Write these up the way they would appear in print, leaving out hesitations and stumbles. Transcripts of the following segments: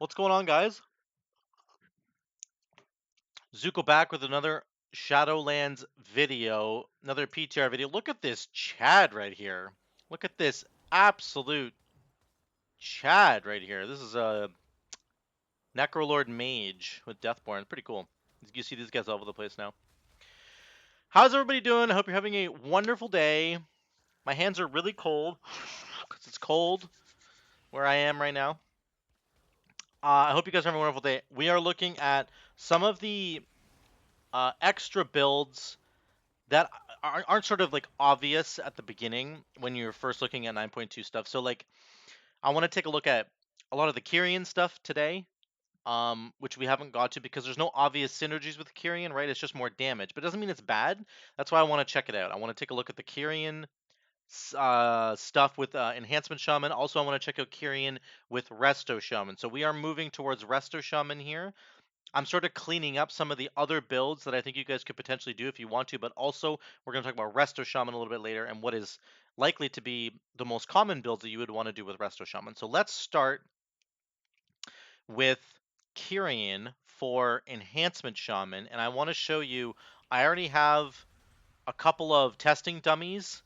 What's going on, guys? Zuko back with another Shadowlands video, another PTR video. Look at this Chad right here. Look at this absolute Chad right here. This is a Necrolord Mage with Deathborn. Pretty cool. You see these guys all over the place now. How's everybody doing? I hope you're having a wonderful day. My hands are really cold because it's cold where I am right now. I hope you guys are having a wonderful day. We are looking at some of the extra builds that aren't sort of like obvious at the beginning when you're first looking at 9.2 stuff. So like I want to take a look at a lot of the Kyrian stuff today, which we haven't got to because there's no obvious synergies with Kyrian, right? It's just more damage, but it doesn't mean it's bad. That's why I want to check it out. I want to take a look at the Kyrian stuff with Enhancement Shaman. Also, I want to check out Kyrian with Resto Shaman. So we are moving towards Resto Shaman here. I'm sort of cleaning up some of the other builds that I think you guys could potentially do if you want to, but also we're going to talk about Resto Shaman a little bit later and what is likely to be the most common builds that you would want to do with Resto Shaman. So let's start with Kyrian for Enhancement Shaman, and I want to show you, I already have a couple of testing dummies,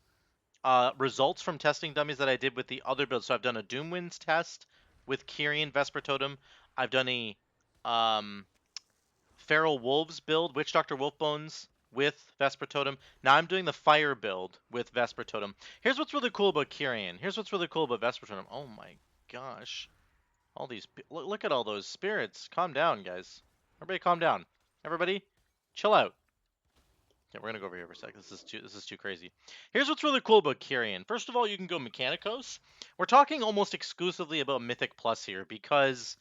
results from testing dummies that I did with the other builds. So I've done a Doomwinds test with Kyrian Vesper Totem. I've done a Feral Wolves build, Witch Doctor Wolfbones with Vesper Totem. Now I'm doing the Fire build with Vesper Totem. Here's what's really cool about Kyrian. Here's what's really cool about Vesper Totem. Oh my gosh. All these... Look at all those spirits. Calm down, guys. Everybody calm down. Everybody, chill out. Okay, we're gonna go over here for a sec. This is too crazy. Here's what's really cool about Kyrian. First of all, you can go Mechanicos. We're talking almost exclusively about Mythic Plus here because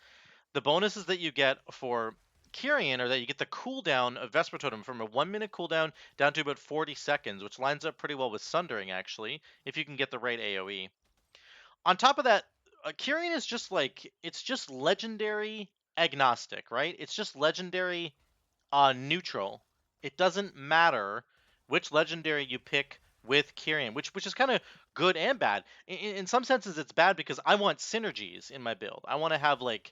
the bonuses that you get for Kyrian are that you get the cooldown of Vesper Totem from a 1-minute cooldown down to about 40 seconds, which lines up pretty well with Sundering, actually, if you can get the right AoE. On top of that, Kyrian is just like, it's just legendary agnostic, right? It's just legendary neutral. It doesn't matter which legendary you pick with Kyrian, which is kind of good and bad. In some senses, it's bad because I want synergies in my build. I want to have like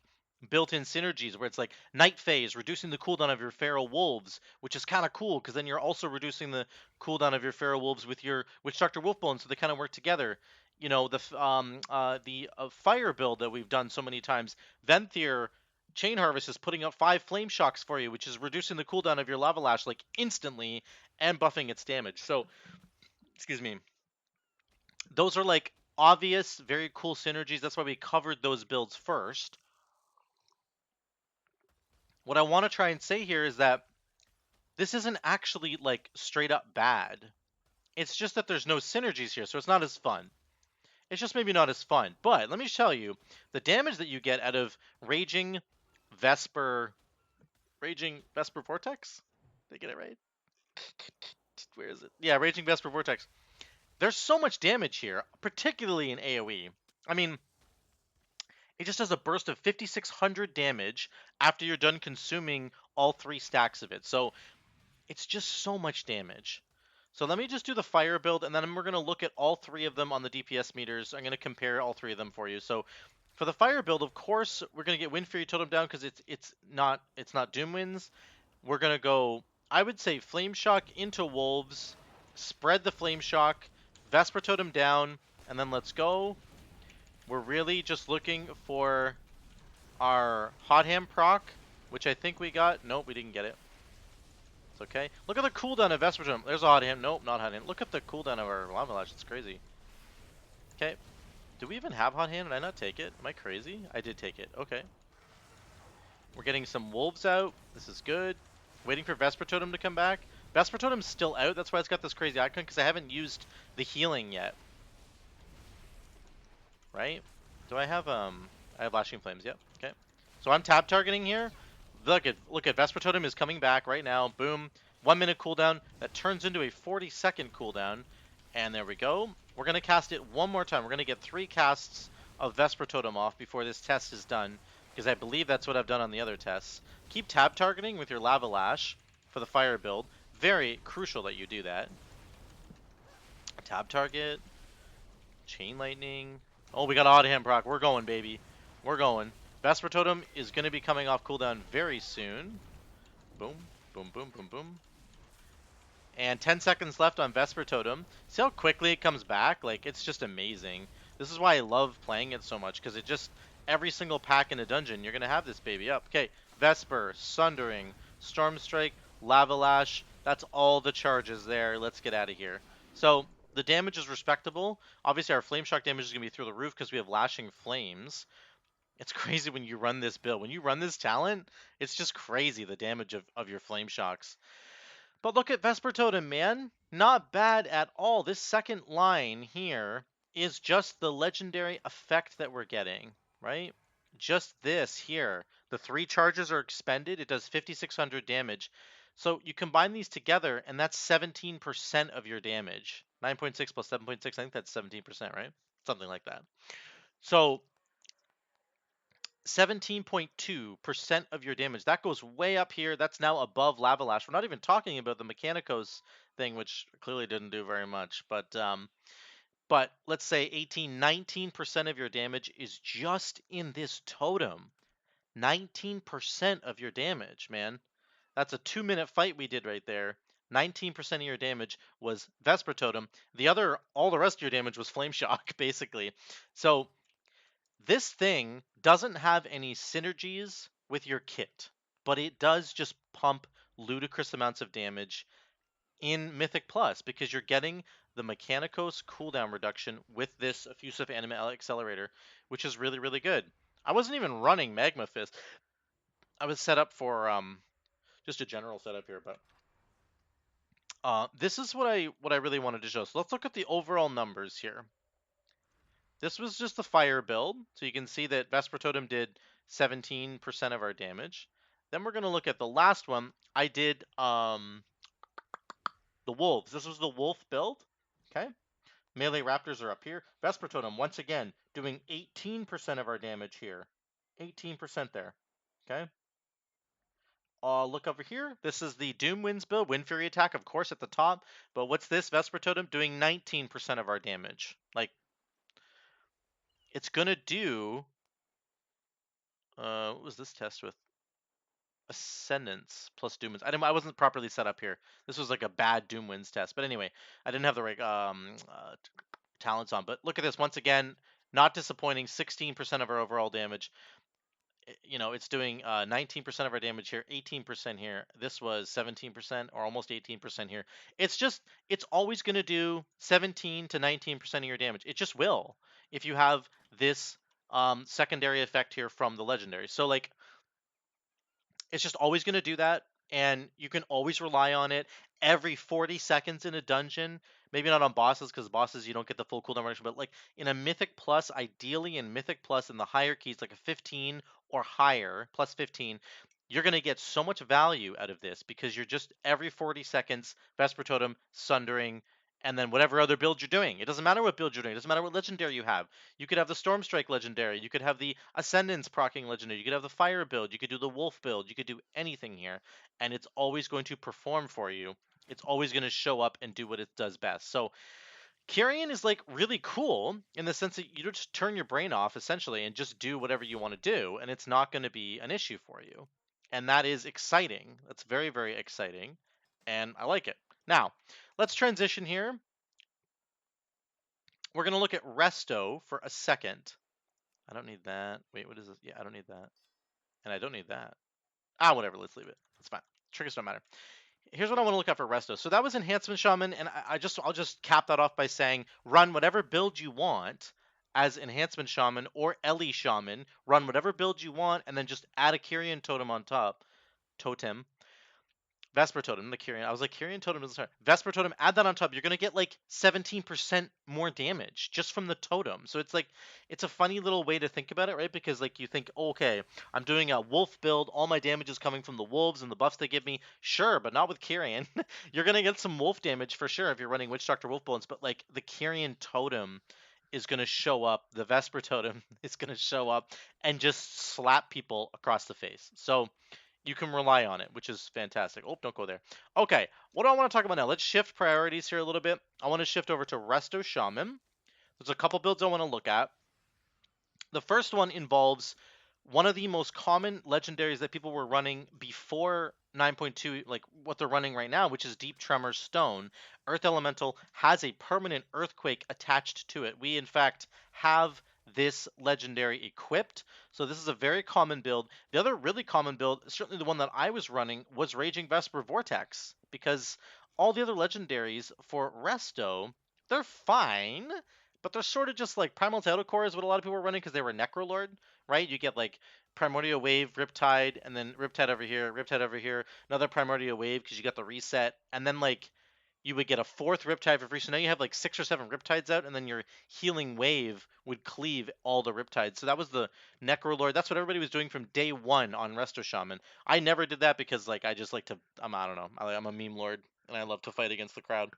built-in synergies where it's like Night Phase, reducing the cooldown of your Feral Wolves, which is kind of cool because then you're also reducing the cooldown of your Feral Wolves with your Witch Doctor Wolfbone, so they kind of work together. You know, the fire build that we've done so many times, Venthyr Chain Harvest is putting up 5 Flame Shocks for you, which is reducing the cooldown of your Lava Lash like instantly and buffing its damage. So, excuse me. Those are like obvious, very cool synergies. That's why we covered those builds first. What I want to try and say here is that this isn't actually like straight up bad. It's just that there's no synergies here, so it's not as fun. It's just maybe not as fun. But let me tell you, the damage that you get out of Raging Vesper Vortex? Did I get it right? Where is it? Yeah, Raging Vesper Vortex. There's so much damage here, particularly in AoE. I mean, it just does a burst of 5,600 damage after you're done consuming all 3 stacks of it. So it's just so much damage. So let me just do the fire build, and then we're going to look at all 3 of them on the DPS meters. I'm going to compare all 3 of them for you. So for the fire build, of course, we're going to get Wind Fury Totem down because it's not Doomwinds. We're going to go, I would say, Flame Shock into Wolves, spread the Flame Shock, Vesper Totem down, and then let's go. We're really just looking for our Hot Hand proc, which I think we got. Nope, we didn't get it. It's okay. Look at the cooldown of Vesper Totem. There's a Hot Hand. Nope, not Hot Hand. Look at the cooldown of our Lava Lash. It's crazy. Okay. Do we even have Hot Hand? Did I not take it? Am I crazy? I did take it. Okay. We're getting some Wolves out. This is good. Waiting for Vesper Totem to come back. Vesper Totem's still out. That's why it's got this crazy icon, because I haven't used the healing yet. Right? Do I have I have Lashing Flames, yep. Okay. So I'm tab targeting here. Look at Vesper Totem is coming back right now. Boom. 1-minute cooldown. That turns into a 40-second cooldown. And there we go. We're gonna cast it one more time. We're gonna get 3 casts of Vesper Totem off before this test is done, because I believe that's what I've done on the other tests. Keep tab targeting with your Lava Lash for the fire build. Very crucial that you do that. Tab target. Chain Lightning. Oh, we got Odd Hand proc. We're going, baby. We're going. Vesper Totem is going to be coming off cooldown very soon. Boom, boom, boom, boom, boom. And 10 seconds left on Vesper Totem. See how quickly it comes back? Like, it's just amazing. This is why I love playing it so much, because it just, every single pack in a dungeon, you're going to have this baby up. Okay, Vesper, Sundering, Stormstrike, Lava Lash. That's all the charges there. Let's get out of here. So, the damage is respectable. Obviously, our Flame Shock damage is going to be through the roof because we have Lashing Flames. It's crazy when you run this build. When you run this talent, it's just crazy, the damage of your Flame Shocks. But look at Vesper Totem, man. Not bad at all. This second line here is just the legendary effect that we're getting, right? Just this here. The 3 charges are expended. It does 5,600 damage. So you combine these together, and that's 17% of your damage. 9.6 plus 7.6, I think that's 17%, right? Something like that. So 17.2% of your damage. That goes way up here. That's now above Lava Lash. We're not even talking about the Mechanicos thing, which clearly didn't do very much. But let's say 18, 19% of your damage is just in this totem. 19% of your damage, man. That's a 2-minute fight we did right there. 19% of your damage was Vesper Totem. All the rest of your damage was Flame Shock, basically. So this thing doesn't have any synergies with your kit, but it does just pump ludicrous amounts of damage in Mythic Plus because you're getting the Mechanicos cooldown reduction with this Effusive Anima Accelerator, which is really, really good. I wasn't even running Magma Fist. I was set up for just a general setup here, but this is what I really wanted to show. So let's look at the overall numbers here. This was just the fire build, so you can see that Vesper Totem did 17% of our damage. Then we're going to look at the last one. I did the wolves. This was the wolf build, okay? Melee raptors are up here. Vesper Totem, once again, doing 18% of our damage here. 18% there, okay? Look over here. This is the Doom Winds build. Wind Fury attack, of course, at the top. But what's this? Vesper Totem doing 19% of our damage. Like, it's going to do... what was this test with? Ascendance plus Doom Winds. I wasn't properly set up here. This was like a bad Doom Winds test. But anyway, I didn't have the right talents on. But look at this. Once again, not disappointing. 16% of our overall damage. You know, it's doing 19% of our damage here, 18% here. This was 17% or almost 18% here. It's always going to do 17 to 19% of your damage. It just will if you have this secondary effect here from the legendary. So like, it's just always going to do that, and you can always rely on it every 40 seconds in a dungeon. Maybe not on bosses, because bosses you don't get the full cooldown reduction, but like in a Mythic Plus, ideally in Mythic Plus in the higher keys, like a 15 or higher, plus 15, you're going to get so much value out of this because you're just every 40 seconds, Vesper Totem, Sundering, and then whatever other build you're doing. It doesn't matter what build you're doing. It doesn't matter what legendary you have. You could have the Stormstrike legendary. You could have the Ascendance proccing legendary. You could have the Fire build. You could do the Wolf build. You could do anything here. And it's always going to perform for you. It's always going to show up and do what it does best. So Kyrian is like really cool in the sense that you just turn your brain off essentially and just do whatever you want to do. And it's not going to be an issue for you. And that is exciting. That's very, very exciting. And I like it. Now, let's transition here. We're going to look at Resto for a second. I don't need that. Wait, what is this? Yeah, I don't need that. And I don't need that. Whatever. Let's leave it. It's fine. Triggers don't matter. Here's what I want to look at for Resto. So that was Enhancement Shaman, and I'll just cap that off by saying run whatever build you want as Enhancement Shaman or Ellie Shaman. Run whatever build you want, and then just add a Kyrian Totem on top. Totem. Vesper Totem, the Kyrian. I was like, Kyrian Totem doesn't start. Vesper Totem, add that on top. You're going to get like 17% more damage just from the totem. So it's like, it's a funny little way to think about it, right? Because like you think, oh, okay, I'm doing a wolf build. All my damage is coming from the wolves and the buffs they give me. Sure, but not with Kyrian. You're going to get some wolf damage for sure if you're running Witch Doctor wolf builds. But like the Kyrian Totem is going to show up. The Vesper Totem is going to show up and just slap people across the face. So you can rely on it, which is fantastic. Oh, don't go there. Okay, what do I want to talk about now? Let's shift priorities here a little bit. I want to shift over to Resto Shaman. There's a couple builds I want to look at. The first one involves one of the most common legendaries that people were running before 9.2, like what they're running right now, which is Deep Tremor Stone. Earth Elemental has a permanent earthquake attached to it. We, in fact, have this legendary equipped. So this is a very common build. The other really common build, certainly the one that I was running, was Raging Vesper Vortex, because all the other legendaries for Resto, they're fine, but they're sort of just like Primal Tidal Core is what a lot of people were running because they were Necrolord, right? You get like Primordial Wave, Riptide, and then Riptide over here, another Primordial Wave because you got the reset, and then like you would get a fourth Riptide for free. So now you have like 6 or 7 Riptides out, and then your Healing Wave would cleave all the Riptides. So that was the Necrolord. That's what everybody was doing from day one on Resto Shaman. I never did that because like I just like to, I don't know, I'm a meme lord, and I love to fight against the crowd.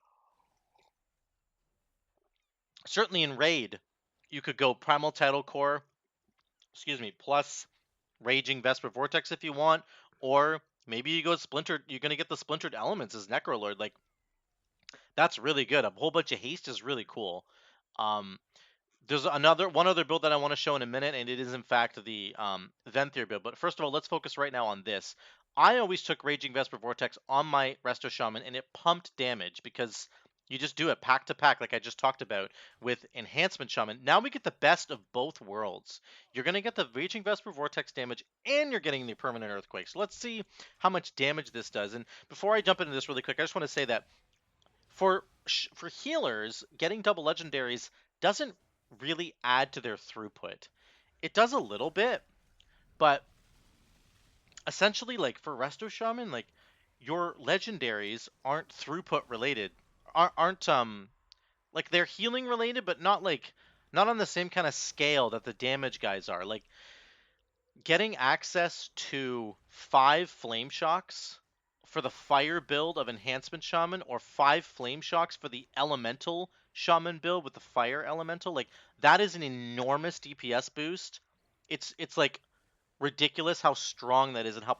Certainly in Raid, you could go Primal Tidal Core, excuse me, plus Raging Vesper Vortex if you want, or maybe you go Splintered. You're gonna get the Splintered Elements as Necrolord. Like that's really good. A whole bunch of haste is really cool. Um, there's one other build that I want to show in a minute, and it is in fact the Venthyr build. But first of all, let's focus right now on this. I always took Raging Vesper Vortex on my Resto Shaman, and it pumped damage because you just do it pack to pack, like I just talked about with Enhancement Shaman. Now we get the best of both worlds. You're gonna get the Raging Vesper Vortex damage, and you're getting the permanent Earthquake. So let's see how much damage this does. And before I jump into this really quick, I just want to say that for healers, getting double legendaries doesn't really add to their throughput. It does a little bit, but essentially, like for Resto Shaman, like your legendaries aren't throughput related, aren't like they're healing related, but not on the same kind of scale that the damage guys are. Like getting access to 5 flame shocks for the fire build of enhancement shaman, or 5 flame shocks for the elemental shaman build with the fire elemental, like that is an enormous DPS boost. It's like ridiculous how strong that is, and how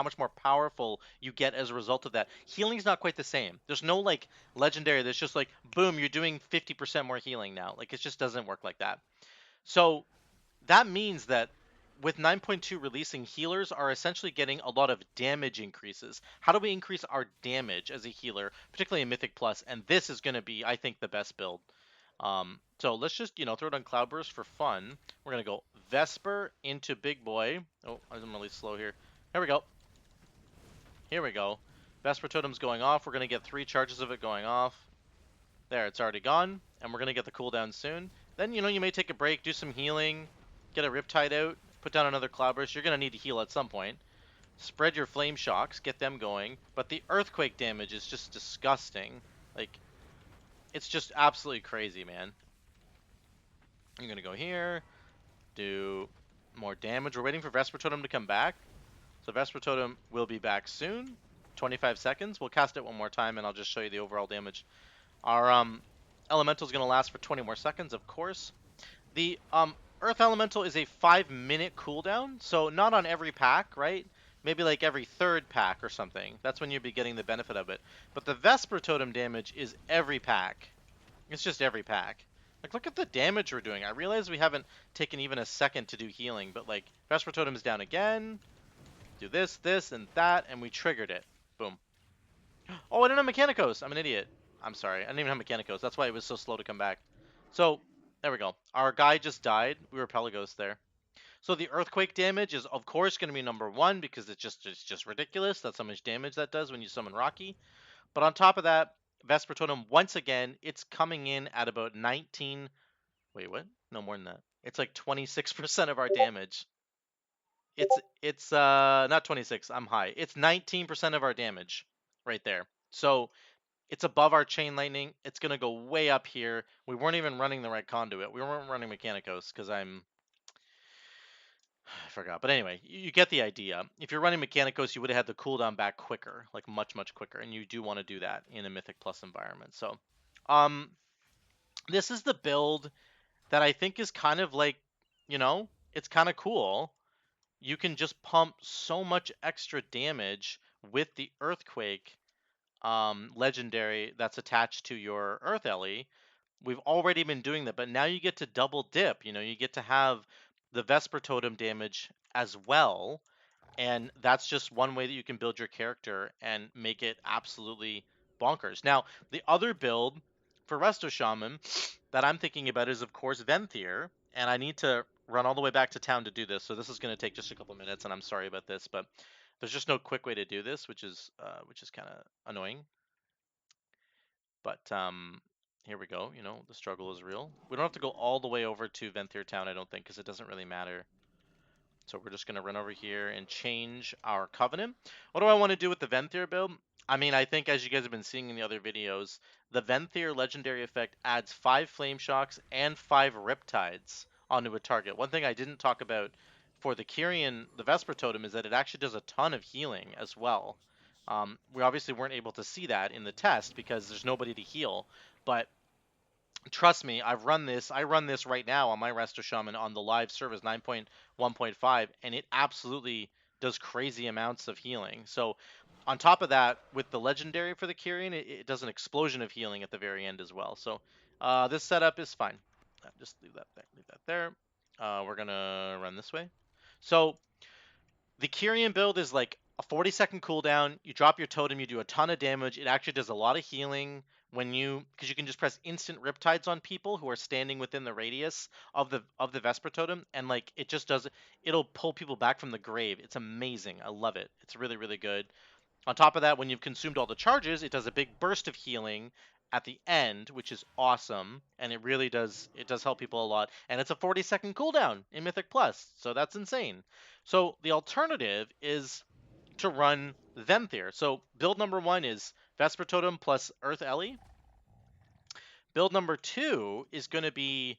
much more powerful you get as a result of that. Healing's not quite the same. There's no like legendary that's just like boom, you're doing 50% more healing now. Like it just doesn't work like that. So that means that with 9.2 releasing, healers are essentially getting a lot of damage increases. How do we increase our damage as a healer, particularly in Mythic Plus? And this is going to be, I think, the best build. So let's just, throw it on Cloudburst for fun. We're going to go Vesper into Big Boy. Oh, I'm really slow here. Here we go. Here we go. Vesper Totem's going off. We're going to get 3 charges of it going off. There, it's already gone, and we're going to get the cooldown soon. Then, you may take a break, do some healing, get a Riptide out, put down another Cloudburst. You're going to need to heal at some point. Spread your Flame Shocks, get them going. But the Earthquake damage is just disgusting. Like, it's just absolutely crazy, man. You're going to go here, do more damage. We're waiting for Vesper Totem to come back. So Vesper Totem will be back soon. 25 seconds. We'll cast it one more time, and I'll just show you the overall damage. Our Elemental is going to last for 20 more seconds, of course. The Earth Elemental is a 5-minute cooldown, so not on every pack, right? Maybe like every 3rd pack or something. That's when you'll be getting the benefit of it. But the Vesper Totem damage is every pack. It's just every pack. Like, look at the damage we're doing. I realize we haven't taken even a second to do healing, but like, Vesper Totem is down again. Do this, this, and that, and we triggered it. Boom. Oh, I didn't have Mechanicos. I'm an idiot. I'm sorry. I didn't even have Mechanicos. That's why it was so slow to come back. So, there we go. Our guy just died. We were Pelagos there. So the earthquake damage is, of course, going to be number 1 because it's just ridiculous. That's how much damage that does when you summon Rocky. But on top of that, Vesper Totem, once again, it's coming in at about 19... Wait, what? No, more than that. It's like 26% of our damage. It's not 26. I'm high. It's 19% of our damage right there. So it's above our chain lightning. It's gonna go way up here. We weren't even running the right conduit. We weren't running Mechanicos because I forgot. But anyway, you get the idea. If you're running Mechanicos, you would have had the cooldown back quicker, like much quicker, and you do want to do that in a Mythic Plus environment. So, this is the build that I think is kind of like, it's kind of cool. You can just pump so much extra damage with the Earthquake legendary that's attached to your Earth Ellie. We've already been doing that, but now you get to double dip. You get to have the Vesper Totem damage as well. And that's just one way that you can build your character and make it absolutely bonkers. Now, the other build for Resto Shaman that I'm thinking about is, of course, Venthyr. And I need to run all the way back to town to do this. So this is going to take just a couple minutes, and I'm sorry about this, but there's just no quick way to do this, which is kind of annoying. But here we go. You know, the struggle is real. We don't have to go all the way over to Venthyr town, I don't think, because it doesn't really matter. So we're just going to run over here and change our Covenant. What do I want to do with the Venthyr build? I mean, I think as you guys have been seeing in the other videos, the Venthyr legendary effect adds 5 Flame Shocks and 5 Riptides onto a target. One thing I didn't talk about for the Kyrian, the Vesper Totem, is that it actually does a ton of healing as well. We obviously weren't able to see that in the test because there's nobody to heal, but trust me, I've run this. I run this right now on my Resto Shaman on the live service 9.1.5, and it absolutely does crazy amounts of healing. So, on top of that, with the legendary for the Kyrian, it does an explosion of healing at the very end as well. So, this setup is fine. Just leave that there. Leave that there. We're gonna run this way. So, the Kyrian build is like a 40-second cooldown. You drop your totem, you do a ton of damage. It actually does a lot of healing because you can just press instant riptides on people who are standing within the radius of the Vesper Totem, and like it just does it'll pull people back from the grave. It's amazing. I love it. It's really, really good. On top of that, when you've consumed all the charges, it does a big burst of healing at the end, which is awesome, and it does help people a lot. And it's a 40-second cooldown in Mythic Plus, so that's insane. So the alternative is to run Venthyr. So build number 1 is Vesper Totem plus Earth Ellie. Build number 2 is going to be,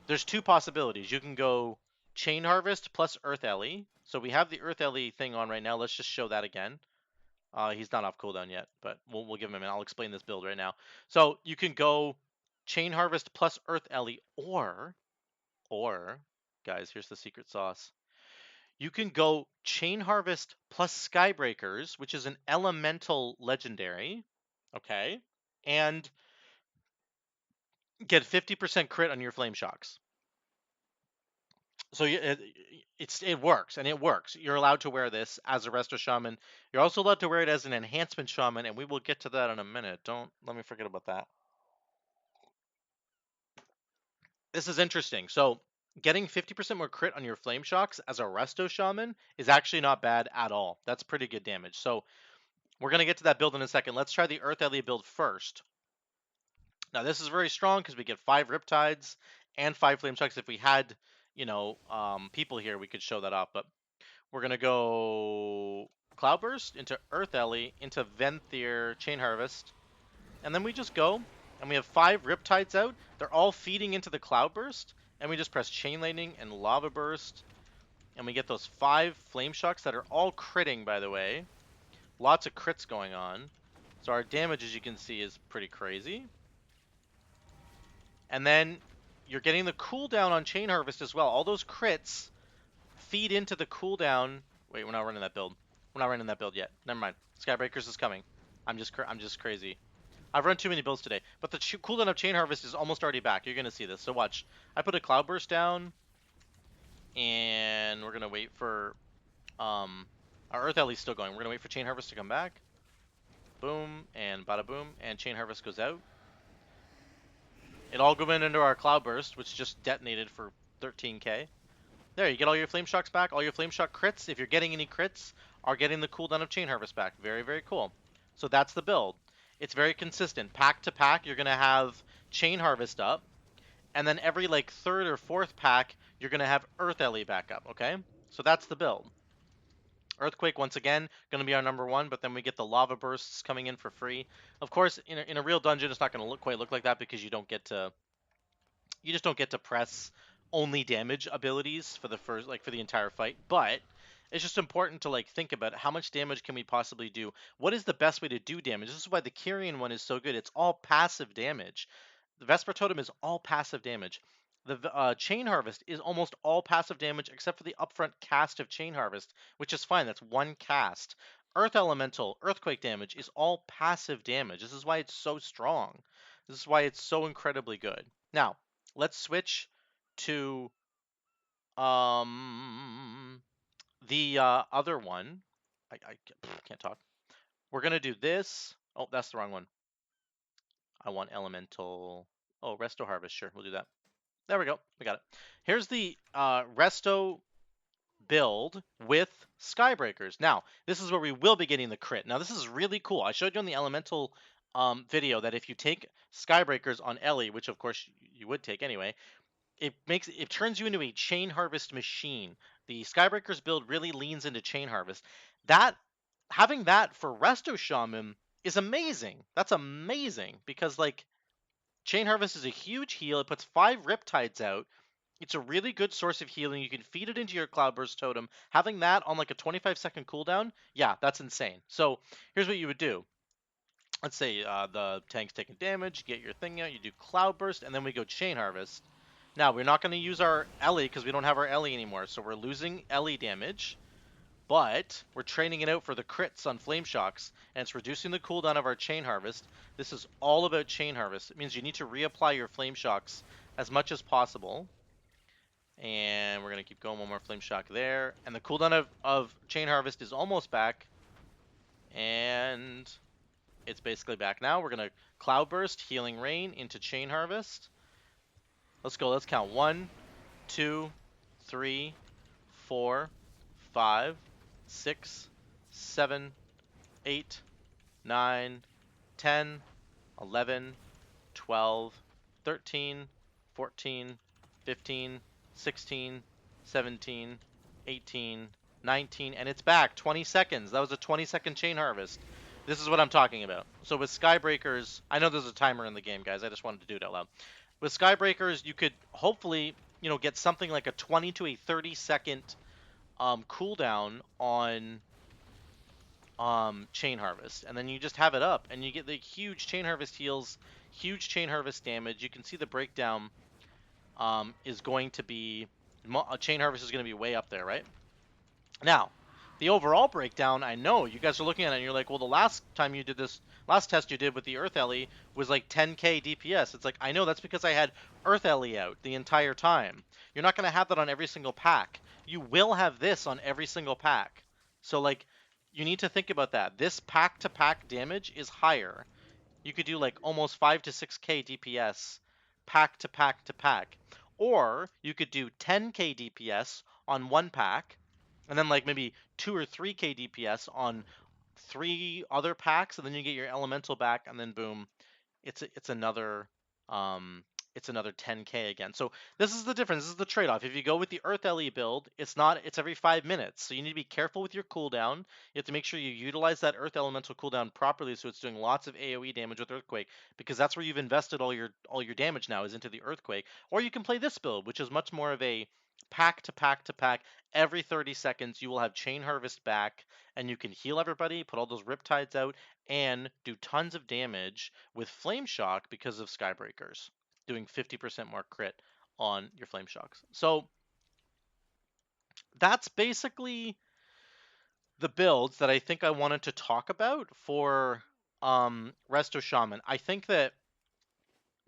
there's 2 possibilities. You can go Chain Harvest plus Earth Ellie. So we have the Earth Ellie thing on right now. Let's just show that again. He's not off cooldown yet, but we'll give him a minute. I'll explain this build right now. So you can go Chain Harvest plus Earth Ellie, or guys, here's the secret sauce. You can go Chain Harvest plus Skybreakers, which is an elemental legendary, okay, and get 50% crit on your Flame Shocks. So it works, and it works. You're allowed to wear this as a Resto Shaman. You're also allowed to wear it as an Enhancement Shaman, and we will get to that in a minute. Don't let me forget about that. This is interesting. So getting 50% more crit on your Flame Shocks as a Resto Shaman is actually not bad at all. That's pretty good damage. So we're going to get to that build in a second. Let's try the Earth Ellie build first. Now this is very strong because we get 5 Riptides and 5 Flame Shocks. If we had, people here, we could show that off, but we're going to go Cloudburst into Earth Ellie into Venthyr Chain Harvest. And then we just go, and we have 5 Riptides out. They're all feeding into the Cloudburst. And we just press Chain Lightning and Lava Burst. And we get those 5 Flame Shocks that are all critting, by the way. Lots of crits going on. So our damage, as you can see, is pretty crazy. And then you're getting the cooldown on Chain Harvest as well. All those crits feed into the cooldown. Wait, we're not running that build. We're not running that build yet. Never mind. Skybreakers is coming. I'm just crazy. I've run too many builds today. But the cooldown of Chain Harvest is almost already back. You're gonna see this. So watch. I put a Cloudburst down, and we're gonna wait for our Earth Ellie's still going. We're gonna wait for Chain Harvest to come back. Boom and bada boom, and Chain Harvest goes out. It all went into our Cloudburst, which just detonated for 13k. There, you get all your Flame Shocks back. All your Flame Shock crits, if you're getting any crits, are getting the cooldown of Chain Harvest back. Very, very cool. So that's the build. It's very consistent. Pack to pack, you're going to have Chain Harvest up. And then every, like, 3rd or 4th pack, you're going to have Earth Ellie back up, okay? So that's the build. Earthquake, once again, going to be our number 1, but then we get the Lava Bursts coming in for free. Of course, in a real dungeon, it's not going to quite look like that because you just don't get to press only damage abilities for the entire fight, but it's just important to like think about how much damage can we possibly do. What is the best way to do damage? This is why the Kyrian one is so good. It's all passive damage. The Vesper Totem is all passive damage. The Chain Harvest is almost all passive damage except for the upfront cast of Chain Harvest, which is fine. That's one cast. Earth Elemental, Earthquake damage is all passive damage. This is why it's so strong. This is why it's so incredibly good. Now, let's switch to The other one, I can't talk. We're gonna do this. Oh, that's the wrong one. I want elemental. Oh, resto harvest. Sure, we'll do that. There we go. We got it. Here's the resto build with Skybreakers. Now, this is where we will be getting the crit. Now, this is really cool. I showed you on the elemental video that if you take Skybreakers on Ellie, which of course you would take anyway, it turns you into a chain harvest machine. The Skybreakers build really leans into chain harvest. That having that for Resto Shaman is amazing. That's amazing because like chain harvest is a huge heal. It puts 5 Riptides out. It's a really good source of healing. You can feed it into your Cloudburst Totem. Having that on like a 25-second cooldown, yeah, that's insane. So here's what you would do. Let's say the tank's taking damage, you get your thing out, you do Cloudburst, and then we go Chain Harvest. Now, we're not going to use our Ellie because we don't have our Ellie anymore, so we're losing Ellie damage, but we're training it out for the crits on Flame Shocks, and it's reducing the cooldown of our Chain Harvest. This is all about Chain Harvest. It means you need to reapply your Flame Shocks as much as possible. And we're going to keep going. One more Flame Shock there. And the cooldown of Chain Harvest is almost back. And it's basically back now. We're going to Cloudburst, Healing Rain into Chain Harvest. Let's go. Let's count. 1, 2, 3, 4, 5, 6, 7, 8, 9, 10, 11, 12, 13, 14, 15, 16, 17, 18, 19, and it's back. 20 seconds. That was a 20-second chain harvest. This is what I'm talking about. So with Skybreakers, I know there's a timer in the game, guys. I just wanted to do it out loud. With Skybreakers, you could hopefully, get something like a 20 to a 30-second cooldown on chain harvest, and then you just have it up and you get the huge chain harvest heals, huge chain harvest damage. You can see the breakdown is going to be chain harvest is going to be way up there, right? Now, the overall breakdown, I know you guys are looking at it and you're like, well, the last time you did this, last test you did with the Earth Ellie was like 10k DPS. It's like, I know that's because I had Earth Ellie out the entire time. You're not going to have that on every single pack. You will have this on every single pack. So like, you need to think about that. This pack to pack damage is higher. You could do like almost 5 to 6k DPS pack to pack to pack. Or you could do 10k DPS on one pack, and then like maybe 2 or 3k DPS on 3 other packs, and then you get your elemental back, and then boom, it's another um it's another 10k again. So this is the difference. This is the trade-off. If you go with the Earth LE build, it's every 5 minutes. So you need to be careful with your cooldown. You have to make sure you utilize that Earth Elemental cooldown properly so it's doing lots of AoE damage with Earthquake, because that's where you've invested all your damage now is into the Earthquake. Or you can play this build, which is much more of a pack to pack to pack. Every 30 seconds you will have Chain Harvest back, and you can heal everybody, put all those Riptides out, and do tons of damage with Flame Shock because of Skybreakers, doing 50% more crit on your Flame Shocks. So that's basically the builds that I think I wanted to talk about for Resto Shaman. I think that,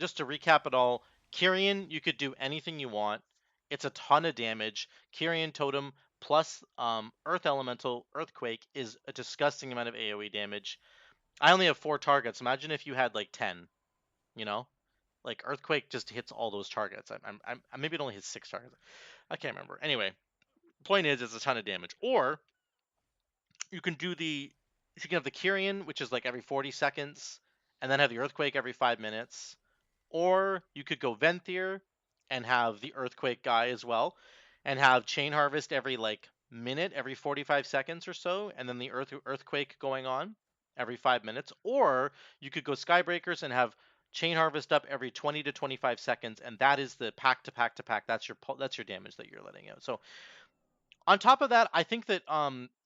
just to recap it all, Kyrian, you could do anything you want. It's a ton of damage. Kyrian Totem plus Earth Elemental Earthquake is a disgusting amount of AoE damage. I only have 4 targets. Imagine if you had like 10, you know? Like Earthquake just hits all those targets. I maybe it only hits 6 targets. I can't remember. Anyway, point is, it's a ton of damage. Or you can do you can have the Kyrian, which is like every 40 seconds, and then have the Earthquake every 5 minutes. Or you could go Venthyr and have the Earthquake guy as well, and have Chain Harvest every like minute, every 45 seconds or so, and then the Earthquake going on every 5 minutes. Or you could go Skybreakers and have Chain Harvest up every 20 to 25 seconds, and that is the pack to pack to pack. That's your damage that you're letting out. So on top of that, I think that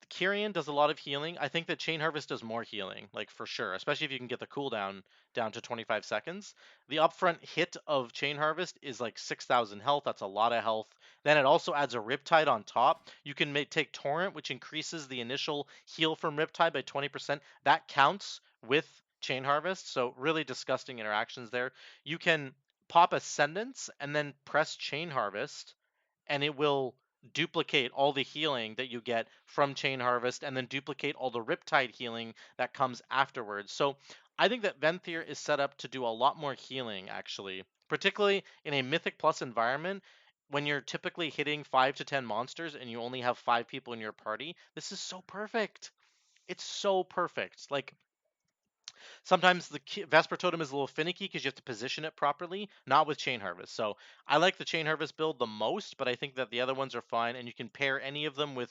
Kyrian does a lot of healing. I think that Chain Harvest does more healing, like for sure, especially if you can get the cooldown down to 25 seconds. The upfront hit of Chain Harvest is like 6,000 health. That's a lot of health. Then it also adds a Riptide on top. You can take Torrent, which increases the initial heal from Riptide by 20%. That counts with Chain Harvest, so really disgusting interactions there. You can pop Ascendance and then press Chain Harvest, and it will duplicate all the healing that you get from Chain Harvest and then duplicate all the Riptide healing that comes afterwards. So I think that Venthyr is set up to do a lot more healing, actually, particularly in a Mythic Plus environment. When you're typically hitting 5 to 10 monsters and you only have 5 people in your party, this is so perfect. It's so perfect. Like, sometimes the Vesper Totem is a little finicky because you have to position it properly, not with Chain Harvest. So I like the Chain Harvest build the most, but I think that the other ones are fine, and you can pair any of them with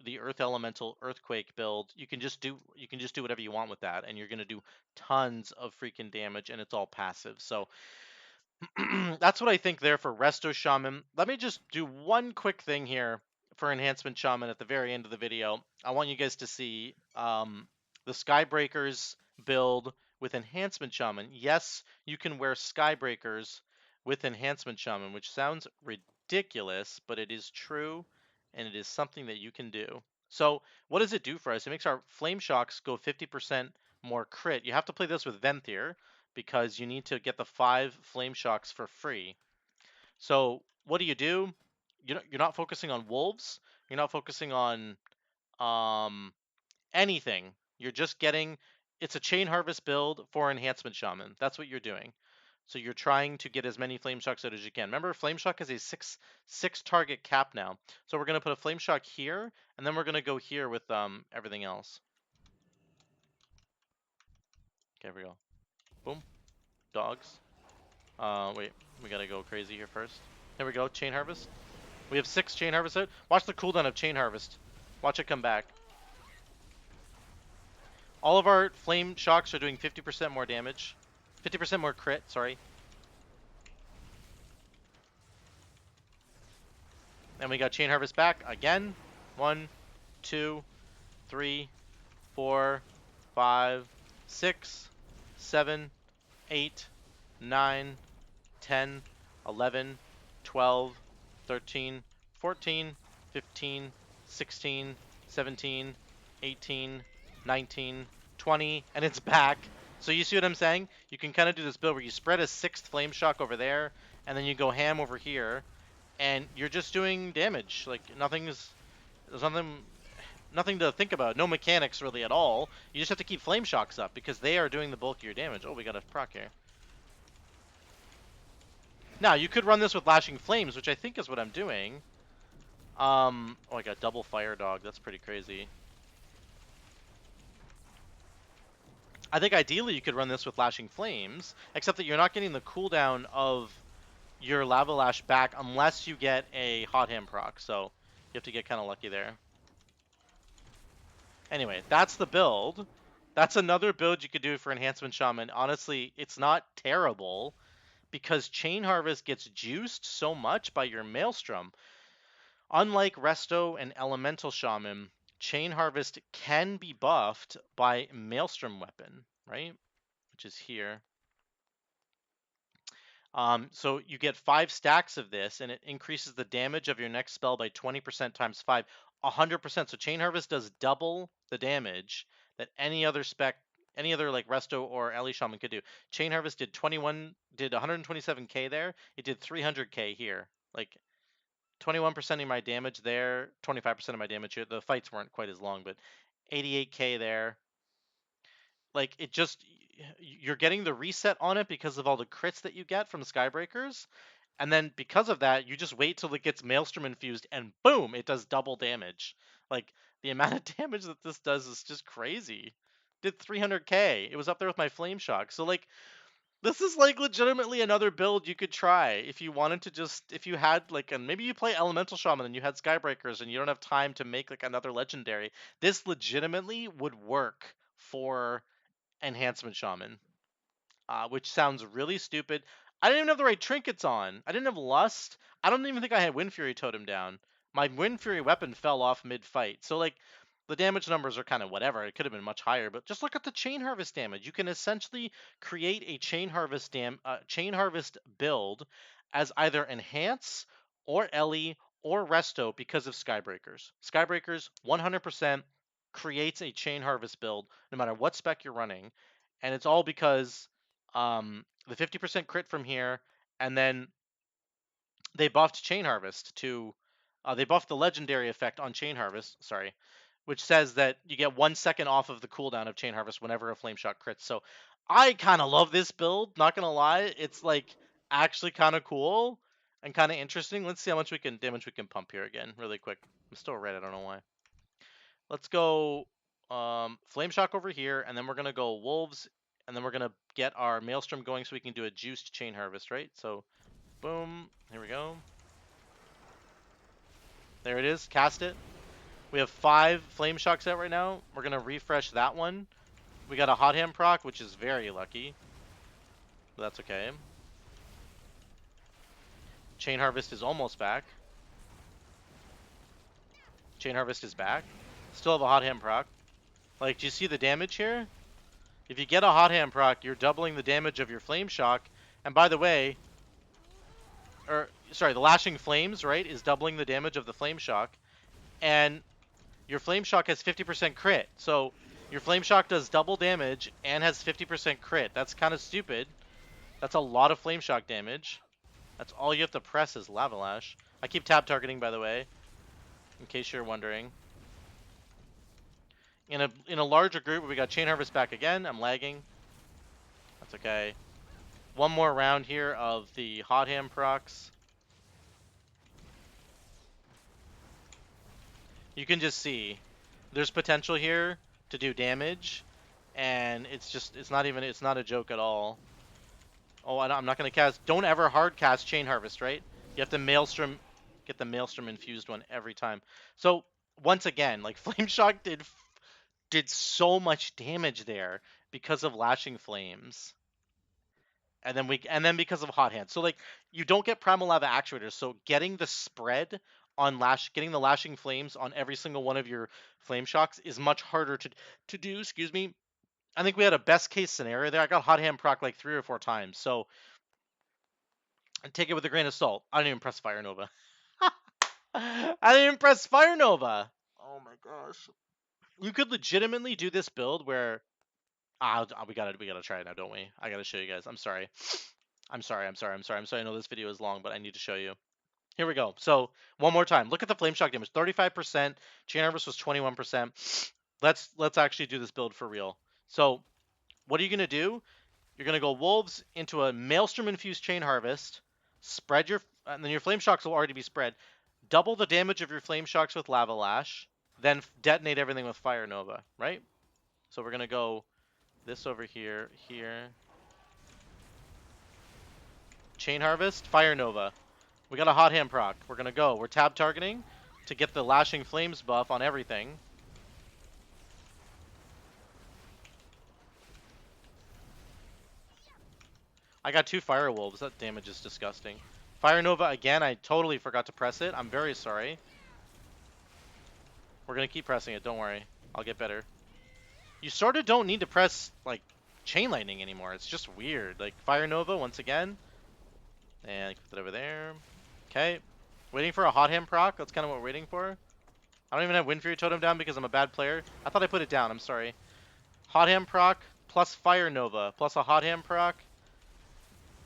the Earth Elemental Earthquake build. You can just do whatever you want with that, and you're gonna do tons of freaking damage, and it's all passive. So that's what I think there for Resto Shaman. Let me just do one quick thing here for Enhancement Shaman at the very end of the video. I want you guys to see the Skybreakers build with Enhancement Shaman. Yes, you can wear Skybreakers with Enhancement Shaman, which sounds ridiculous, but it is true, and it is something that you can do. So what does it do for us? It makes our Flame Shocks go 50% more crit. You have to play this with Venthyr, because you need to get the 5 flame shocks for free. So what do? You're not focusing on wolves. You're not focusing on um, anything. You're just getting. It's a chain harvest build for enhancement shaman. That's what you're doing. So you're trying to get as many flame shocks out as you can. Remember, flame shock is a six target cap now. So we're gonna put a flame shock here, and then we're gonna go here with everything else. Okay, here we go. Boom. Dogs. Wait, we gotta go crazy here first. Here we go, Chain Harvest. We have 6 Chain Harvest out. Watch the cooldown of Chain Harvest. Watch it come back. All of our Flame Shocks are doing 50% more damage. 50% more crit, sorry. And we got Chain Harvest back again. 1, 2, 3, 4, 5, 6, 7, 8, 9, 10, 11, 12, 13, 14, 15, 16, 17, 18, 19, 20, and it's back. So you see what I'm saying? You can kind of do this build where you spread a 6th Flame Shock over there, and then you go ham over here, and you're just doing damage. Like, there's nothing to think about. No mechanics really at all. You just have to keep Flame Shocks up because they are doing the bulk of your damage. Oh, we got a proc here. Now, you could run this with Lashing Flames, which I think is what I'm doing. Oh, I got double Fire Dog. That's pretty crazy. I think ideally you could run this with Lashing Flames, except that you're not getting the cooldown of your Lava Lash back unless you get a Hot Hand proc, so you have to get kind of lucky there. Anyway, that's the build. That's another build you could do for Enhancement Shaman. Honestly, it's not terrible, because Chain Harvest gets juiced so much by your Maelstrom. Unlike Resto and Elemental Shaman, Chain Harvest can be buffed by Maelstrom Weapon, right? Which is here. So you get 5 stacks of this, and it increases the damage of your next spell by 20% times 5, 100%. So Chain Harvest does double the damage that any other like Resto or Ele Shaman could do. Chain Harvest did 127k there. It did 300k here. Like 21% of my damage there, 25% of my damage here. The fights weren't quite as long, but 88k there. Like, it just, you're getting the reset on it because of all the crits that you get from Skybreakers. And then because of that, you just wait till it gets Maelstrom infused and boom, it does double damage. Like, the amount of damage that this does is just crazy. Did 300k. It was up there with my Flame Shock. So, like, this is like legitimately another build you could try if you wanted to just, if you had like, and maybe you play Elemental Shaman and you had Skybreakers and you don't have time to make like another legendary. This legitimately would work for Enhancement Shaman, which sounds really stupid. I didn't even have the right trinkets on. I didn't have Lust. I don't even think I had Wind Fury Totem down. My Wind Fury weapon fell off mid-fight. So, like, the damage numbers are kind of whatever. It could have been much higher, but just look at the Chain Harvest damage. You can essentially create a Chain Harvest build as either Enhance or Ellie or Resto because of Skybreakers. Skybreakers 100% creates a Chain Harvest build no matter what spec you're running, and it's all because the 50% crit from here, and then they buffed Chain Harvest to, they buffed the legendary effect on Chain Harvest, sorry, which says that you get 1 second off of the cooldown of Chain Harvest whenever a Flame Shock crits. So I kind of love this build, not gonna lie. It's like actually kind of cool and kind of interesting. Let's see how much damage we can pump here again, really quick. I'm still red, I don't know why. Let's go Flame Shock over here, and then we're gonna go Wolves, and then we're gonna get our Maelstrom going so we can do a juiced Chain Harvest, right? So boom, here we go. There it is, cast it. We have 5 Flame Shocks out right now. We're gonna refresh that one. We got a Hot Hand proc, which is very lucky. But that's okay. Chain Harvest is almost back. Chain Harvest is back. Still have a Hot Hand proc. Like, do you see the damage here? If you get a Hot Hand proc, you're doubling the damage of your Flame Shock. And by the way, the Lashing Flames, right, is doubling the damage of the Flame Shock. And your Flame Shock has 50% crit. So your Flame Shock does double damage and has 50% crit. That's kind of stupid. That's a lot of Flame Shock damage. That's all you have to press is Lava Lash. I keep tab targeting, by the way, in case you're wondering. In a larger group, we got Chain Harvest back again. I'm lagging. That's okay. One more round here of the Hot Hand procs. You can just see there's potential here to do damage, and it's not a joke at all. Oh, I'm not gonna cast. Don't ever hard cast Chain Harvest, right? You have to Maelstrom, get the Maelstrom infused one every time. So once again, like Flame Shock did so much damage there because of Lashing Flames, and then because of Hot Hand. So like you don't get Primal Lava Actuators. So getting the spread on getting the Lashing Flames on every single one of your Flame Shocks is much harder to do. Excuse me. I think we had a best case scenario there. I got Hot Hand proc like 3 or 4 times. So take it with a grain of salt. I didn't even press Fire Nova. I didn't even press Fire Nova. Oh my gosh. You could legitimately do this build where we gotta try it now, don't we? I gotta show you guys. I'm sorry. I'm sorry. I know this video is long, but I need to show you. Here we go. So one more time. Look at the Flame Shock damage. 35%. Chain Harvest was 21%. Let's actually do this build for real. So what are you gonna do? You're gonna go Wolves into a Maelstrom infused Chain Harvest. Spread and then your Flame Shocks will already be spread. Double the damage of your Flame Shocks with Lava Lash. Then detonate everything with Fire Nova, right? So we're gonna go this over here, Chain Harvest, Fire Nova. We got a Hot Hand proc. We're gonna go. We're tab targeting to get the Lashing Flames buff on everything. I got 2 Fire Wolves. That damage is disgusting. Fire Nova again. I totally forgot to press it. I'm very sorry. We're gonna keep pressing it. Don't worry. I'll get better. You sort of don't need to press like Chain Lightning anymore. It's just weird. Like Fire Nova once again. And put that over there. Okay. Waiting for a Hot Hand proc. That's kind of what we're waiting for. I don't even have Venthyr Totem down because I'm a bad player. I thought I put it down. I'm sorry. Hot Hand proc plus Fire Nova plus a Hot Hand proc.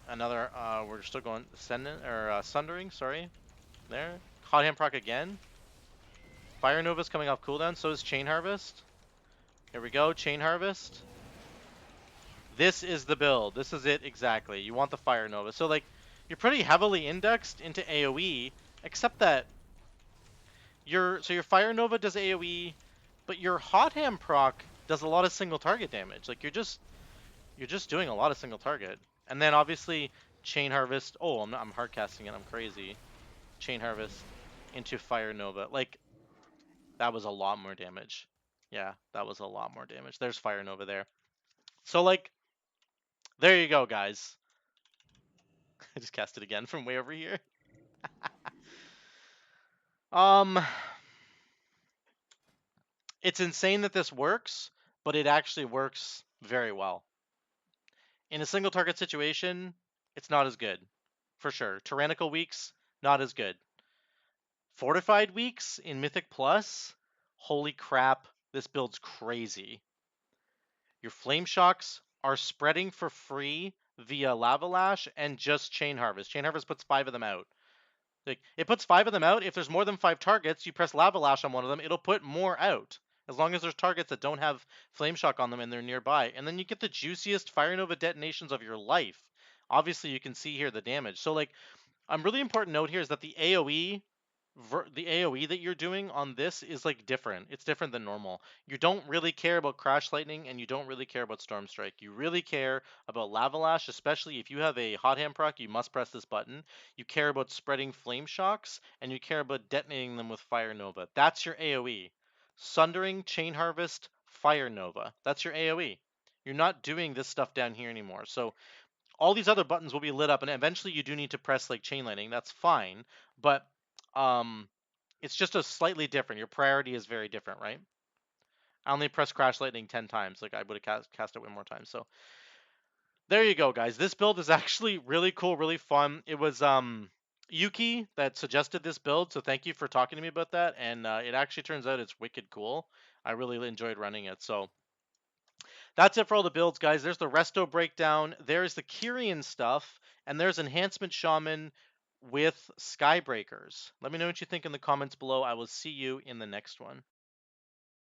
Another. We're still going Sundering. Sorry. There. Hot Hand proc again. Fire Nova's coming off cooldown. So is Chain Harvest. Here we go. Chain Harvest. This is the build. This is it exactly. You want the Fire Nova. So like, you're pretty heavily indexed into AoE, except that your Fire Nova does AoE, but your Hot Hand proc does a lot of single target damage. Like you're just doing a lot of single target. And then obviously Chain Harvest. Oh, I'm hard casting it. I'm crazy. Chain Harvest into Fire Nova. Like that was a lot more damage. Yeah, that was a lot more damage. There's Fire Nova there. So like, there you go, guys. I just cast it again from way over here. It's insane that this works, but it actually works very well. In a single target situation, it's not as good. For sure. Tyrannical weeks, not as good. Fortified weeks in Mythic Plus, holy crap, this build's crazy. Your Flame Shocks are spreading for free via Lava Lash and just Chain Harvest. Chain Harvest puts 5 of them out. Like, it puts 5 of them out. If there's more than 5 targets, you press Lava Lash on one of them, it'll put more out. As long as there's targets that don't have Flame Shock on them and they're nearby. And then you get the juiciest Fire Nova detonations of your life. Obviously, you can see here the damage. So, like, a really important note here is that the AoE that you're doing on this is like different. It's different than normal. You don't really care about Crash Lightning and you don't really care about Storm Strike. You really care about Lava Lash, especially if you have a Hot Hand proc, you must press this button. You care about spreading Flame Shocks and you care about detonating them with Fire Nova. That's your AoE. Sundering, Chain Harvest, Fire Nova. That's your AoE. You're not doing this stuff down here anymore. So all these other buttons will be lit up, and eventually you do need to press like chain lightning. That's fine, but it's just a slightly different. Your priority is very different, right? I only press crash lightning 10 times. Like I would have cast it way more times. So there you go, guys. This build is actually really cool, really fun. It was Yuki that suggested this build, so thank you for talking to me about that. And it actually turns out it's wicked cool. I really enjoyed running it. So that's it for all the builds, guys. There's the Resto breakdown. There's the Kyrian stuff. And there's Enhancement Shaman with Skybreakers. Let me know what you think in the comments below. I will see you in the next one.